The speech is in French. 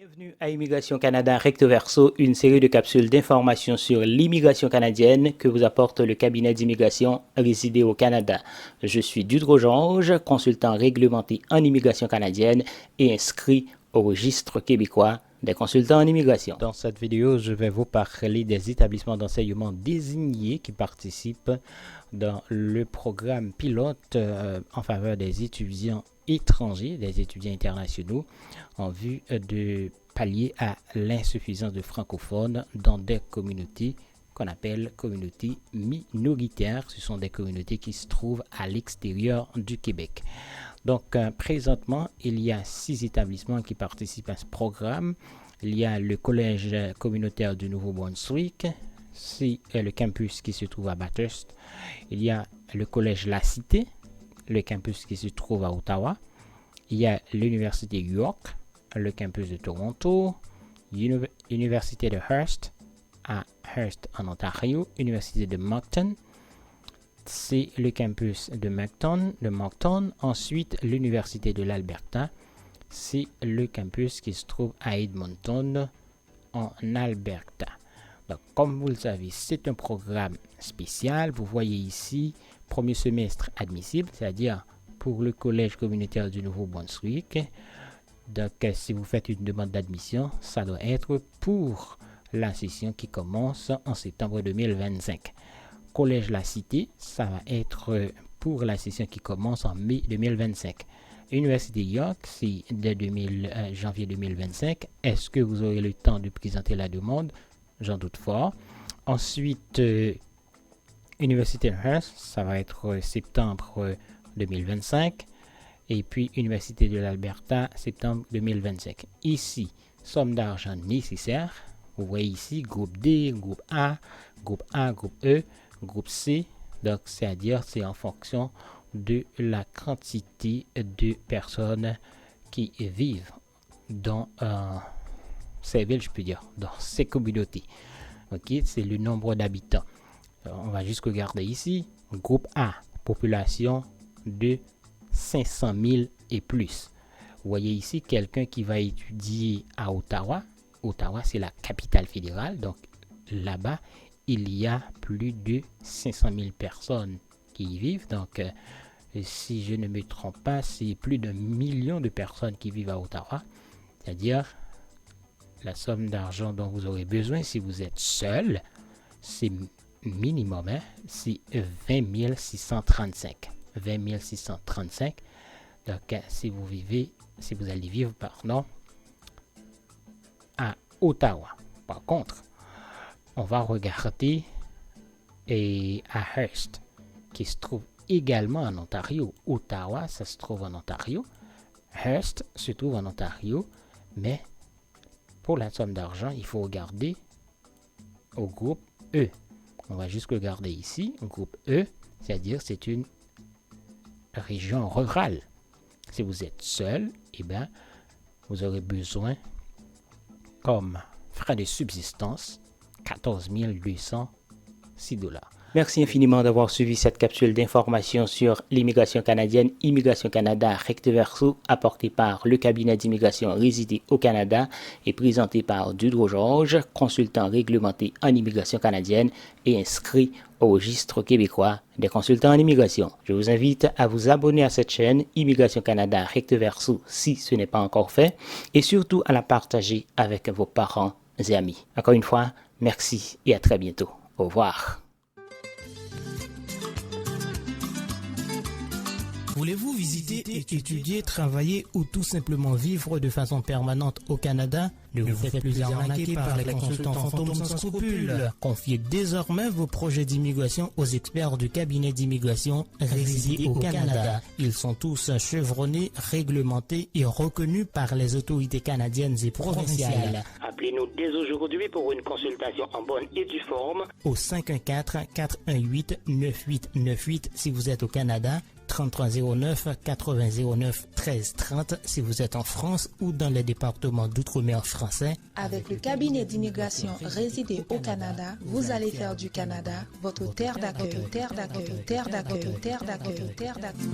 Bienvenue à Immigration Canada Recto Verso, une série de capsules d'informations sur l'immigration canadienne que vous apporte le cabinet d'immigration résidé au Canada. Je suis Dudro-Georges, consultant réglementé en immigration canadienne et inscrit au registre québécois des consultants en immigration. Dans cette vidéo, je vais vous parler des établissements d'enseignement désignés qui participent dans le programme pilote en faveur des étudiants étrangers, des étudiants internationaux, en vue de pallier à l'insuffisance de francophones dans des communautés qu'on appelle communautés minoritaires. Ce sont des communautés qui se trouvent à l'extérieur du Québec. Donc, présentement, il y a 6 établissements qui participent à ce programme. Il y a le Collège communautaire du Nouveau-Brunswick, c'est le campus qui se trouve à Bathurst. Il y a le Collège La Cité, le campus qui se trouve à Ottawa. Il y a l'Université York, le campus de Toronto, l'Université de Hearst, à Hearst en Ontario, Université de Moncton, c'est le campus de Moncton. Ensuite, l'Université de l'Alberta, c'est le campus qui se trouve à Edmonton, en Alberta. Donc, comme vous le savez, c'est un programme spécial. Vous voyez ici, premier semestre admissible, c'est-à-dire pour le Collège communautaire du Nouveau-Brunswick. Donc, si vous faites une demande d'admission, ça doit être pour la session qui commence en septembre 2025. Collège La Cité, ça va être pour la session qui commence en mai 2025. Université York, c'est dès janvier 2025. Est-ce que vous aurez le temps de présenter la demande? J'en doute fort. Ensuite, Université Hearst, ça va être septembre 2025. Et puis, Université de l'Alberta, septembre 2025. Ici, somme d'argent nécessaire. Vous voyez ici, groupe D, groupe A, groupe E, groupe C. Donc, c'est-à-dire, c'est en fonction de la quantité de personnes qui vivent dans ces villes, je peux dire, dans ces communautés. Ok, c'est le nombre d'habitants. On va juste regarder ici. Groupe A, population de 500 000 et plus. Vous voyez ici quelqu'un qui va étudier à Ottawa. Ottawa, c'est la capitale fédérale. Donc là-bas, il y a plus de 500 000 personnes qui y vivent. Donc, si je ne me trompe pas, c'est plus d'1 million de personnes qui vivent à Ottawa. C'est-à-dire, la somme d'argent dont vous aurez besoin si vous êtes seul, c'est minimum, c'est 20 635. 20 635. Donc, si vous allez vivre, à Ottawa. Par contre, on va regarder à Hearst, qui se trouve également en Ontario. Ottawa, ça se trouve en Ontario. Hearst se trouve en Ontario, mais pour la somme d'argent, il faut regarder au groupe E. On va juste regarder ici, au groupe E, c'est-à-dire c'est une région rurale. Si vous êtes seul, vous aurez besoin, comme frais de subsistance, 14 206 $. Merci infiniment d'avoir suivi cette capsule d'information sur l'immigration canadienne, Immigration Canada Recto Verso, apportée par le cabinet d'immigration résidé au Canada et présenté par Dudro-Georges, consultant réglementé en immigration canadienne et inscrit au registre québécois des consultants en immigration. Je vous invite à vous abonner à cette chaîne Immigration Canada Recto Verso si ce n'est pas encore fait et surtout à la partager avec vos parents et amis. Encore une fois, merci et à très bientôt. Au revoir. Voulez-vous visiter, étudier, travailler ou tout simplement vivre de façon permanente au Canada? Ne vous faites plus arnaquer par les consultants fantômes sans scrupules. Confiez désormais vos projets d'immigration aux experts du cabinet d'immigration résidé au Canada. Ils sont tous chevronnés, réglementés et reconnus par les autorités canadiennes et provinciales. Appelez-nous dès aujourd'hui pour une consultation en bonne et due forme au 514-418-9898 si vous êtes au Canada, 3309 8009 1330 si vous êtes en France ou dans les départements d'outre-mer français. Avec le cabinet d'immigration résidé au Canada, vous allez faire du Canada votre terre d'accueil, terre d'accueil, terre d'accueil, terre d'accueil, terre d'accueil.